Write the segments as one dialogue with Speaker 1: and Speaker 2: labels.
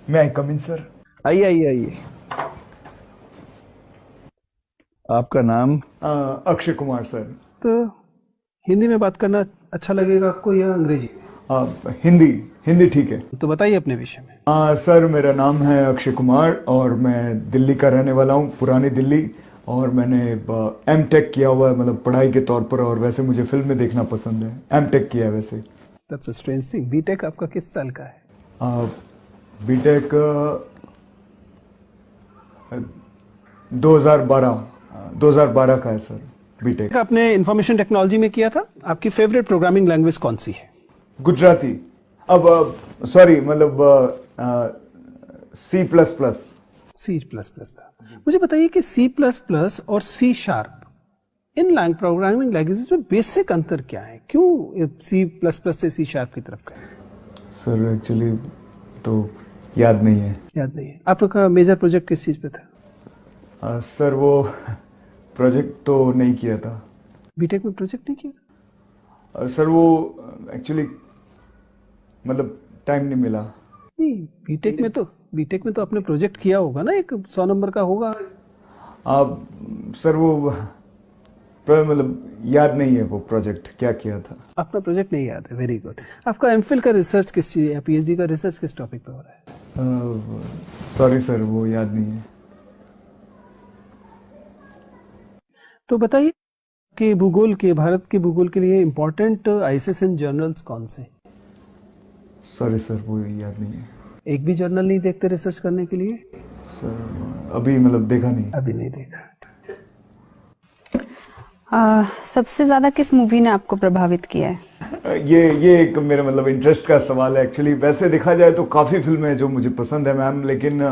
Speaker 1: मैं आई कम इन सर?
Speaker 2: आइए आइए आइए। आपका नाम?
Speaker 1: अक्षय कुमार सर।
Speaker 3: तो हिंदी में बात करना अच्छा लगेगा आपको या अंग्रेजी?
Speaker 1: हिंदी हिंदी ठीक है।
Speaker 3: तो बताइए अपने विषय में।
Speaker 1: सर मेरा नाम है अक्षय कुमार और मैं दिल्ली का रहने वाला हूँ, पुरानी दिल्ली। और मैंने एम.टेक किया हुआ है, मतलब पढ़ाई के तौर पर। और वैसे मुझे फिल्में देखना पसंद है। एम.टेक किया है वैसे।
Speaker 3: That's a strange thing. B Tech आपका किस साल का है?
Speaker 1: बीटेक 2012 का है सर बीटेक।
Speaker 3: आपने इंफॉर्मेशन टेक्नोलॉजी में किया था। आपकी फेवरेट प्रोग्रामिंग लैंग्वेज कौन सी है?
Speaker 1: गुजराती। अब सॉरी, मतलब C++।
Speaker 3: C++ था। मुझे बताइए कि C++ और C# इन प्रोग्रामिंग लैंग्वेजेस में बेसिक अंतर क्या है? क्यों C++ से C# की तरफ गए?
Speaker 1: सर एक्चुअली तो याद नहीं है।
Speaker 3: याद नहीं है। आपका मेजर प्रोजेक्ट किस चीज पे था?
Speaker 1: सर वो प्रोजेक्ट तो नहीं किया था।
Speaker 3: बीटेक में प्रोजेक्ट नहीं किया?
Speaker 1: सर वो एक्चुअली मतलब टाइम नहीं मिला।
Speaker 3: नहीं, बीटेक में तो आपने प्रोजेक्ट किया होगा ना, एक 100 नंबर का होगा।
Speaker 1: सर वो मतलब याद नहीं है वो प्रोजेक्ट क्या किया था।
Speaker 3: अपना प्रोजेक्ट नहीं याद है। Very good. आपका एमफिल का रिसर्च किस चीज या पीएचडी का रिसर्च किस टॉपिक पे हो रहा है?
Speaker 1: सॉरी सर, वो याद नहीं है।
Speaker 3: तो बताइए कि भारत के भूगोल के लिए इम्पोर्टेंट ISSN जर्नल्स कौन से?
Speaker 1: सॉरी सर, वो याद नहीं है।
Speaker 3: एक भी जर्नल नहीं देखते रिसर्च करने के लिए?
Speaker 1: सर अभी मतलब देखा नहीं।
Speaker 3: अभी नहीं देखा।
Speaker 4: सबसे ज्यादा किस मूवी ने आपको प्रभावित किया है?
Speaker 1: ये एक मेरा मतलब इंटरेस्ट का सवाल है एक्चुअली। वैसे देखा जाए तो काफी फिल्में हैं जो मुझे पसंद है मैम, लेकिन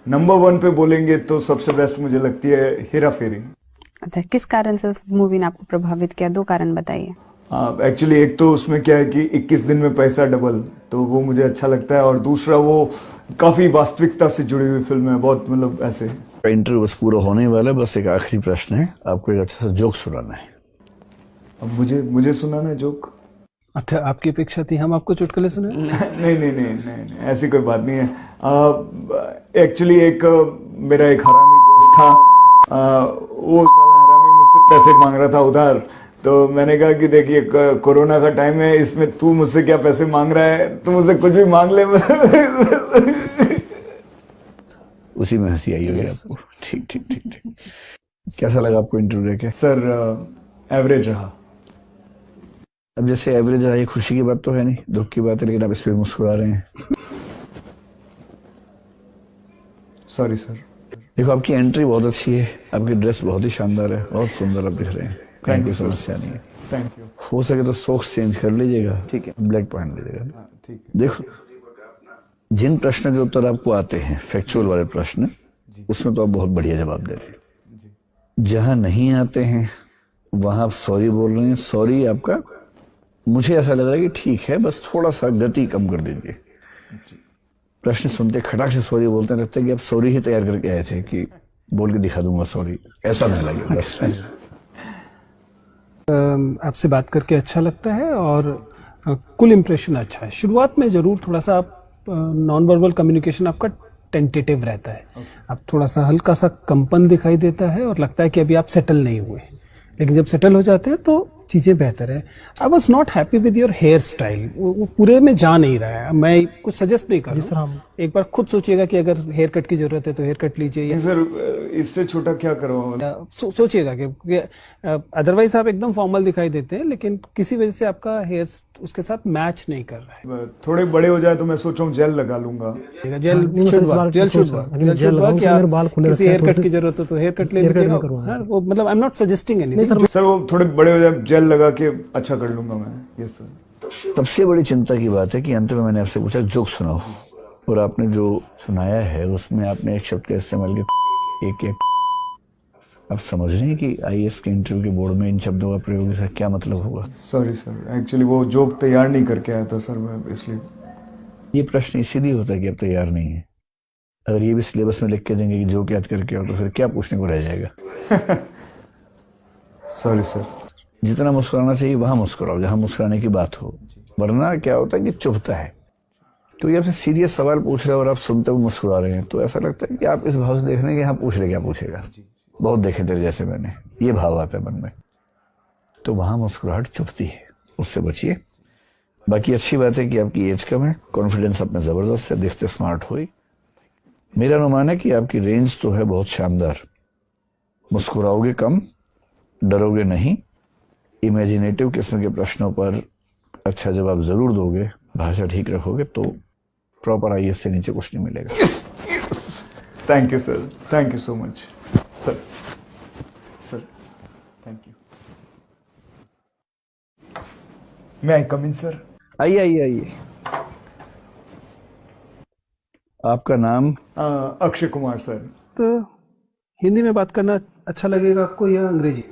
Speaker 1: नंबर 1 पे बोलेंगे तो सबसे बेस्ट मुझे लगती है हेरा फेरी।
Speaker 4: अच्छा, किस कारण से उस मूवी ने आपको प्रभावित किया? 2 कारण बताइए।
Speaker 1: एक्चुअली एक तो उसमें क्या है कि 21 दिन में पैसा डबल, तो वो मुझे अच्छा लगता है। और दूसरा वो काफी वास्तविकता से जुड़ी हुई फिल्म है, बहुत मतलब ऐसे।
Speaker 2: इंटरव्यू बस पूरा होने वाला है, बस एक आखिरी प्रश्न है। आपको एक अच्छा सा जोक सुनाना है।
Speaker 1: अब मुझे सुनाना है जोक?
Speaker 3: अच्छा, आपकी अपेक्षा थी हम आपको चुटकुले सुने?
Speaker 1: नहीं, ऐसी कोई बात नहीं है। एक्चुअली मेरा एक हरामी दोस्त था। वो साला हरामी मुझसे पैसे मांग रहा था उधार। तो मैंने कहा कि देखिए कोरोना का टाइम है, इसमें तू मुझसे क्या पैसे मांग रहा है, तू मुझसे कुछ भी मांग ले।
Speaker 2: उसी में हंसी आई होगी आपको। ठीक। कैसा लगा आपको इंटरव्यू देके?
Speaker 1: सर एवरेज रहा।
Speaker 2: अब जैसे एवरेज रहा, ये खुशी की बात तो है नहीं, दुख की बात है, लेकिन आप इस पे मुस्कुरा रहे हैं।
Speaker 1: Sorry sir.
Speaker 2: देखो, आपकी एंट्री बहुत अच्छी है, आपकी ड्रेस बहुत ही शानदार है, बहुत सुंदर आप दिख रहे हैं।
Speaker 1: थैंक
Speaker 2: कोई
Speaker 1: यू
Speaker 2: समस्या नहीं है।
Speaker 1: Thank you.
Speaker 2: हो सके तो सॉक्स चेंज कर लीजिएगा।
Speaker 1: ठीक है।
Speaker 2: ब्लैक पहन लीजिएगा।
Speaker 1: ठीक है।
Speaker 2: देखो, जिन प्रश्न के उत्तर आपको आते हैं, फैक्चुअल वाले प्रश्न, उसमें तो आप बहुत बढ़िया जवाब देते हैं। जहां नहीं आते हैं वहां आप सॉरी बोल रहे हैं। सॉरी आपका, मुझे ऐसा लग रहा है कि ठीक है, बस थोड़ा सा गति कम कर दीजिए। प्रश्न सुनते खटाक से सॉरी बोलते हैं, लगता है कि आप सॉरी ही तैयार करके आए थे कि बोल के दिखा दूंगा सॉरी, ऐसा नहीं लगे बस।
Speaker 3: आपसे बात करके अच्छा लगता है और कुल इम्प्रेशन अच्छा है। शुरुआत में जरूर थोड़ा सा आप नॉन वर्बल कम्युनिकेशन आपका टेंटेटिव रहता है। आप थोड़ा सा हल्का सा कंपन दिखाई देता है और लगता है कि अभी आप सेटल नहीं हुए, लेकिन जब सेटल हो जाते हैं तो चीजें बेहतर है। I was not happy with your hair style. वो पूरे में जा नहीं रहा है। मैं कुछ सजेस्ट नहीं कर रहा हूँ, एक बार खुद सोचिएगा कि अगर हेयर कट की जरूरत है तो हेयर कट लीजिए।
Speaker 1: सर इससे छोटा क्या करवाऊं?
Speaker 3: सोचिएगा कि अदरवाइज आप एकदम फॉर्मल दिखाई देते हैं, लेकिन किसी वजह से आपका हेयर उसके साथ मैच नहीं कर रहा है।
Speaker 1: थोड़े बड़े हो जाए तो मैं सोच रहा हूँ जेल लगा लूंगा।
Speaker 3: जेल किसी हेयर कट की जरूरत हो तो हेयर कट ले लीजिएगा। वो मतलब I am not suggesting anything.
Speaker 1: Sir वो थोड़े बड़े हो जाए, जेल लगा के अच्छा कर लूंगा मैं। Yes sir.
Speaker 2: सबसे बड़ी चिंता की बात है कि अंत में मैंने आपसे पूछा जोक सुनाओ, और आपने जो सुनाया है उसमें आपने एक शब्द का इस्तेमाल किया, एक। आप समझ रहे हैं कि IAS के इंटरव्यू के बोर्ड में इन शब्दों का प्रयोग इसका क्या मतलब होगा?
Speaker 1: सॉरी सर, एक्चुअली वो जोक तैयार नहीं करके आया था सर मैं, इसलिए।
Speaker 2: ये प्रश्न इसीलिए होता है कि आप तैयार नहीं है। अगर ये भी सिलेबस में लिख के देंगे कि जोक याद करके आओ, तो फिर क्या पूछने को रह जाएगा?
Speaker 1: Sorry sir.
Speaker 2: जितना मुस्कुराना चाहिए वहां मुस्कुराओ, जहां मुस्कुराने की बात हो, वरना क्या होता है कि चुभता है। क्योंकि आपसे सीरियस सवाल पूछ रहे हैं और आप सुनते हुए मुस्कुरा रहे हैं, तो ऐसा लगता है कि आप इस भाव से देख रहे हैं कि हाँ पूछ रहे, क्या पूछेगा, बहुत देखे तेरे जैसे मैंने, ये भाव आता है मन में, तो वहां मुस्कुराहट चुभती है, उससे बचिए। बाकी अच्छी बात है कि आपकी एज कम है, कॉन्फिडेंस आप में जबरदस्त है, दिखते स्मार्ट हो ही। मेरा अनुमान है कि आपकी रेंज तो है बहुत शानदार, मुस्कुराओगे कम, डरोगे नहीं, इमेजिनेटिव किस्म के प्रश्नों पर अच्छा जवाब जरूर दोगे, भाषा ठीक रखोगे तो प्रॉपर आईएएस से नीचे कुछ नहीं मिलेगा।
Speaker 1: Thank you sir, thank you so much sir. Sir thank you. मैं आई कम इन सर?
Speaker 2: आइए आइए आइए। आपका नाम?
Speaker 1: अक्षय कुमार सर।
Speaker 3: तो हिंदी में बात करना अच्छा लगेगा आपको या अंग्रेजी?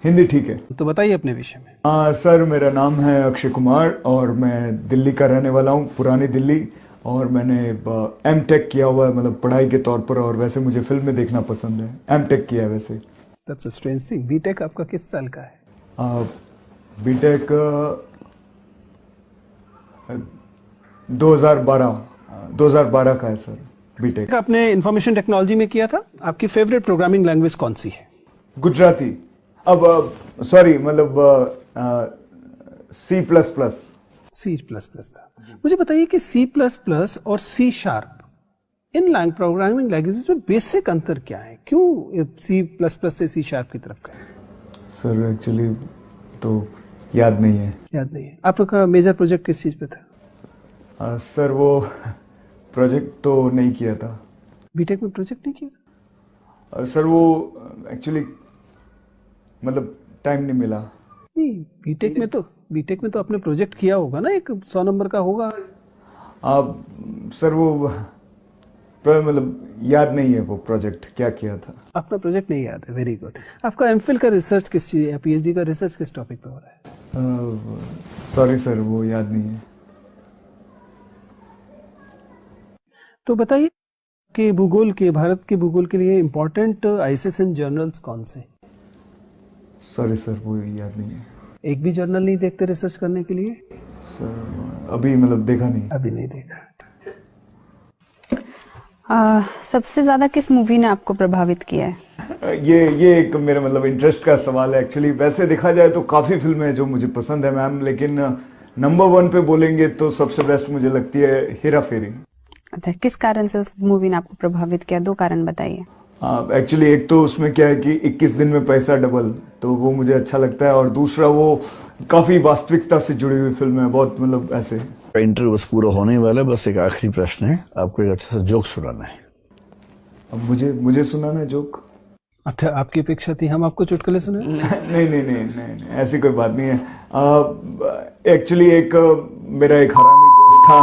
Speaker 1: हिंदी ठीक है।
Speaker 3: तो बताइए अपने विषय में।
Speaker 1: सर मेरा नाम है अक्षय कुमार और मैं दिल्ली का रहने वाला हूँ, पुरानी दिल्ली, और मैंने एमटेक किया हुआ है, मतलब पढ़ाई के तौर पर, और वैसे मुझे फिल्में देखना पसंद है। एमटेक किया है वैसे।
Speaker 3: That's a strange thing. B Tech आपका किस साल का है?
Speaker 1: बीटेक 2012 का है सर बीटेक।
Speaker 3: आपने इंफॉर्मेशन टेक्नोलॉजी में किया था। आपकी फेवरेट प्रोग्रामिंग लैंग्वेज कौन सी है?
Speaker 1: गुजराती। अब सॉरी, मतलब C++।
Speaker 3: C++ था। मुझे बताइए कि C++ और C# इन प्रोग्रामिंग लैंग्वेजेस में बेसिक अंतर क्या है? क्यों C++ से C# की तरफ गए?
Speaker 1: सर एक्चुअली तो याद नहीं है।
Speaker 3: याद नहीं है। आपका मेजर प्रोजेक्ट किस चीज पे था?
Speaker 1: सर वो प्रोजेक्ट तो नहीं किया था।
Speaker 3: बीटेक में प्रोजेक्ट नहीं किया?
Speaker 1: सर वो एक्चुअली मतलब टाइम नहीं मिला।
Speaker 3: नहीं, बीटेक में तो आपने प्रोजेक्ट किया होगा ना, एक 100 नंबर का होगा।
Speaker 1: सर वो मतलब याद नहीं है वो प्रोजेक्ट क्या किया था।
Speaker 3: आपका प्रोजेक्ट नहीं याद है? Very good. आपका एमफिल का रिसर्च किस चीज या पीएचडी का रिसर्च किस टॉपिक पे हो रहा है?
Speaker 1: सॉरी सर, वो याद नहीं है।
Speaker 3: तो बताइए कि भारत के भूगोल के लिए इम्पोर्टेंट आईसीएसएन जर्नल्स कौन से?
Speaker 1: सॉरी सर, वो याद नहीं है।
Speaker 3: एक भी जर्नल नहीं देखते रिसर्च करने के लिए?
Speaker 1: सर अभी मतलब देखा नहीं।
Speaker 3: अभी नहीं देखा।
Speaker 4: सबसे ज्यादा किस मूवी ने आपको प्रभावित किया है?
Speaker 1: ये एक मेरा मतलब इंटरेस्ट का सवाल है एक्चुअली। वैसे देखा जाए तो काफी फिल्में हैं जो मुझे पसंद है मैम, लेकिन नंबर 1 पे बोलेंगे तो सबसे बेस्ट मुझे लगती है हेरा फेरी।
Speaker 4: अच्छा, किस कारण से उस मूवी ने आपको प्रभावित किया? 2 कारण बताइए।
Speaker 1: एक्चुअली एक तो उसमें क्या है कि 21 दिन में पैसा डबल, तो वो मुझे अच्छा लगता है, और दूसरा वो काफी वास्तविकता से जुड़ी हुई फिल्म है, बहुत मतलब ऐसे।
Speaker 2: इंटरव्यू बस पूरा होने ही वाला है, बस एक आखिरी प्रश्न है, आपको एक अच्छा सा जोक सुनाना है।
Speaker 1: अब मुझे सुनाना है जोक?
Speaker 3: अच्छा, आपकी अपेक्षा थी हम आपको चुटकुले सुने?
Speaker 1: नहीं, ऐसी कोई बात नहीं है। एक्चुअली मेरा एक हरामी दोस्त था,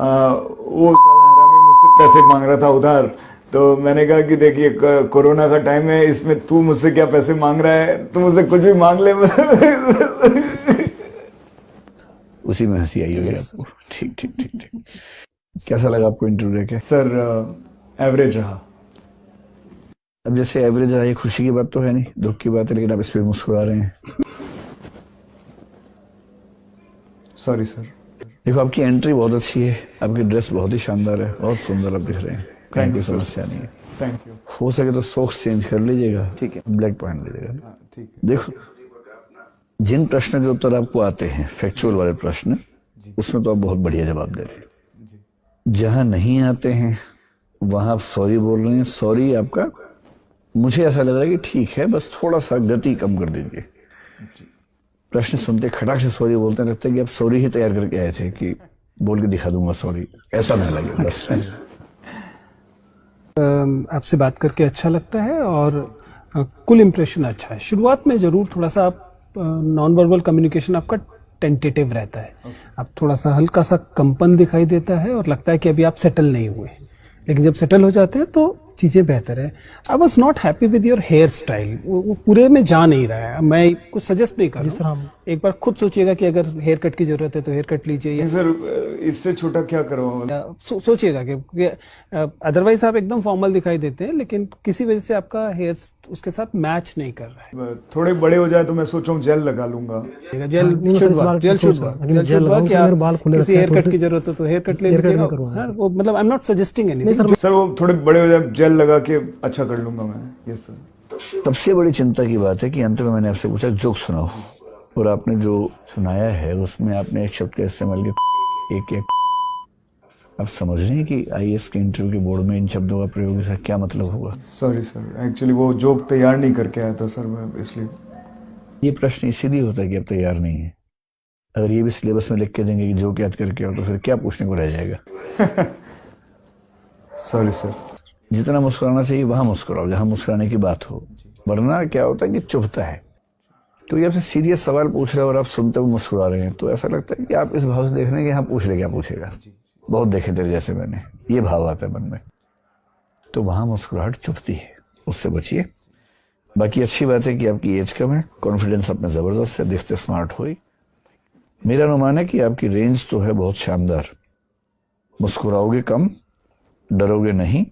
Speaker 1: वो साला हरामी मुझसे पैसे मांग रहा था उधार, तो मैंने कहा कि देखिए कोरोना का टाइम है, इसमें तू मुझसे क्या पैसे मांग रहा है, तू मुझसे कुछ भी मांग ले।
Speaker 2: उसी में हंसी आई होगी आपको। ठीक। कैसा लगा आपको इंटरव्यू देके?
Speaker 1: सर एवरेज रहा।
Speaker 2: अब जैसे एवरेज रहा, ये खुशी की बात तो है नहीं, दुख की बात है, लेकिन आप इस पे मुस्कुरा रहे हैं।
Speaker 1: Sorry sir.
Speaker 2: देखो आपकी एंट्री बहुत अच्छी है, आपकी ड्रेस बहुत ही शानदार है, बहुत सुंदर आप दिख रहे हैं, कहीं कोई समस्या नहीं है।
Speaker 1: Thank you.
Speaker 2: हो सके तो सॉक्स चेंज कर लीजिएगा, ठीक है, ब्लैक पहन लीजिएगा।
Speaker 1: ठीक है।
Speaker 2: देखो जिन प्रश्न के उत्तर आपको आते हैं, फैक्चुअल वाले प्रश्न, उसमें तो आप बहुत बढ़िया जवाब देते हैं। जहां नहीं आते हैं वहां आप सॉरी बोल रहे हैं। सॉरी आपका मुझे ऐसा लग रहा है कि ठीक है, बस थोड़ा सा गति कम कर दीजिए। प्रश्न सुनते खटाक से सॉरी बोलते हैं, लगता है कि आप सॉरी ही तैयार करके आए थे कि बोल के दिखा दूंगा सॉरी, ऐसा नहीं लगे बस।
Speaker 3: आपसे बात करके अच्छा लगता है और कुल इम्प्रेशन अच्छा है। शुरुआत में जरूर थोड़ा सा आप नॉन वर्बल कम्युनिकेशन आपका टेंटेटिव रहता है, आप थोड़ा सा हल्का सा कंपन दिखाई देता है और लगता है कि अभी आप सेटल नहीं हुए, लेकिन जब सेटल हो जाते हैं तो चीजें बेहतर है। I was not happy with your hair style, वो पूरे में जा नहीं रहा है। मैं कुछ सजेस्ट नहीं कर रहा हूँ, एक बार खुद सोचिएगा कि अगर हेयर कट की जरूरत है तो हेयर कट लीजिए, या
Speaker 1: सर इससे छोटा क्या करो।
Speaker 3: सोचिएगा कि अदरवाइज आप एकदम फॉर्मल दिखाई देते हैं, लेकिन किसी वजह से आपका हेयर उसके साथ मैच नहीं कर रहा है।
Speaker 1: थोड़े बड़े हो जाए तो मैं सोच रहा हूँ जेल लगा लूंगा।
Speaker 3: जेल
Speaker 5: नहीं,
Speaker 3: शुड
Speaker 5: मैं
Speaker 3: work, gel should work, gel should work. या
Speaker 5: मेरे बाल खुले
Speaker 3: किसी
Speaker 5: रखे हैं,
Speaker 3: हेयर कट
Speaker 5: तो
Speaker 3: की जरूरत हो तो हेयर कट ले
Speaker 5: hair cut
Speaker 3: लीजिएगा।
Speaker 5: नहीं करवाना।
Speaker 3: हाँ, वो मतलब I am not suggesting anything.
Speaker 1: Sir वो थोड़े बड़े हो जाए जेल लगा के अच्छा कर लूंगा मैं। Yes sir.
Speaker 2: सबसे बड़ी चिंता की बात है कि अंत में मैंने आपसे पूछा जोक सुनाओ, और आपने जो सुनाया है उसमें आपने एक शब्द का इस्तेमाल किया, एक आप समझ रहे हैं कि आईएएस के इंटरव्यू के बोर्ड में इन शब्दों का प्रयोग इसका क्या मतलब होगा?
Speaker 1: सॉरी सर, एक्चुअली वो जोक तैयार नहीं करके आया था सर मैं, इसलिए।
Speaker 2: ये प्रश्न इसीलिए होता है कि आप तैयार नहीं है। अगर ये भी सिलेबस में लिख के देंगे कि जोक याद करके आओ तो फिर क्या पूछने को रह जाएगा?
Speaker 1: Sorry sir.
Speaker 2: जितना मुस्कुराना चाहिए वहां मुस्कुराओ जहां मुस्कुराने की बात हो, वरना क्या होता है कि चुभता है। क्योंकि आपसे सीरियस सवाल पूछ रहे हैं और आप सुनते हुए मुस्कुरा रहे हैं तो ऐसा लगता है कि आप इस भाव से देख रहे हैं कि हाँ पूछ ले क्या पूछेगा। बहुत देखे तेरे जैसे मैंने, ये भाव आता है मन में, तो वहां मुस्कुराहट चुभती है, उससे बचिए। बाकी अच्छी बात है कि आपकी एज कम है, कॉन्फिडेंस आप में जबरदस्त है, दिखते स्मार्ट हो ही। मेरा अनुमान है कि आपकी रेंज तो है बहुत शानदार। मुस्कुराओगे कम, डरोगे नहीं,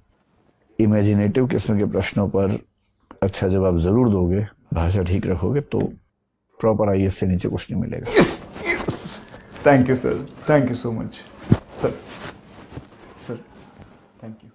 Speaker 2: इमेजिनेटिव किस्म के प्रश्नों पर अच्छा जवाब जरूर दोगे, भाषा ठीक रखोगे तो प्रॉपर आईएएस से नीचे कुछ नहीं मिलेगा।
Speaker 1: Thank you sir, thank you so much sir. Sir thank you.